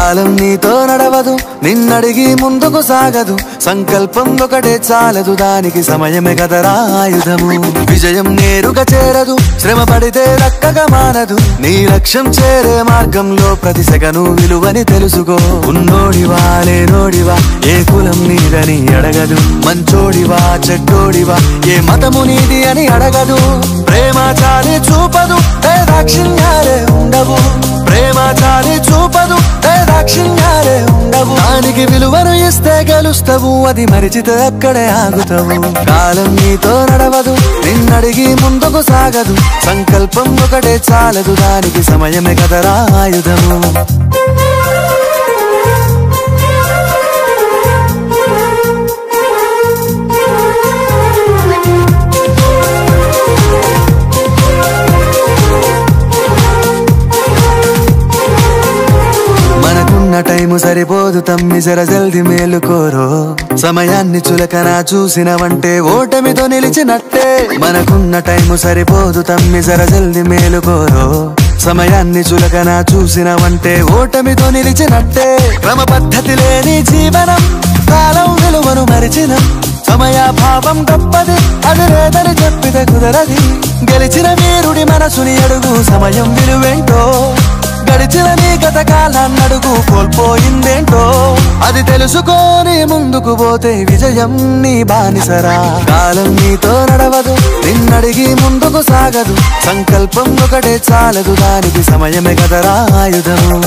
కాలం నీతో నడవదు, నిన్నడిగి ముందుకు సాగదు. సంకల్పం ఒకటే చాలదు, దానికి సమయమే కదరా ఆయుధము. విజయం నేరుగా చేరదు, శ్రమ పడితే దక్కగా మానదు. నీ లక్ష్యం చేరే మార్గంలో ప్రతి సెకను విలువని తెలుసుకో. ఉన్నోడివా లేనోడివా, ఏ కులం నీదని అడగదు. మంచోడివా చెడ్డోడివా, ఏ మతము నీది అని అడగదు. ప్రేమ చాలి చూపదు, దాక్షిణ్యాలే ఉండవు. ప్రేమ చాలి చూపదు, దాక్షిణ్యాలే ఉండవు. దానికి విలువను ఇస్తే గెలుస్తావు, అది మరిచితే అక్కడే ఆగుతావు. కాలం నీతో నడవదు, నిన్నడిగి ముందుకు సాగదు. సంకల్పం ఒకటే చాలదు, దానికి సమయమే కదరా ఆయుధము. టైము సరిపోదు తమ్మి, జర జల్ది మేలుకోరో. సమయాన్ని చులకన చూసినవంటే ఓటమితో నిలిచినట్టే. మనకున్న టైము సరిపోదు తమ్మి, జర జల్ది మేలుకోరో. సమయాన్ని చులకన చూసినవంటే ఓటమితో నిలిచినట్టే. క్రమ పద్ధతి లేని జీవనం, కాలం విలువను మరిచిన. సమయాభావం గొప్పది, అది లేదని చెప్పితే కుదరది. గెలిచిన వీరుడి మనసుని అడుగు, సమయం విలువేంటో. గడిచిన నీ గత కాలాన్నడుగు, కోల్పోయిందేంటో. అది తెలుసుకొని ముందుకు పోతే విజయం నీ బానిసరా. కాలం నీతో నడవదు, నిన్నడిగి ముందుకు సాగదు. సంకల్పం ఒకటే చాలదు, దానికి సమయమే కదరా ఆయుధము.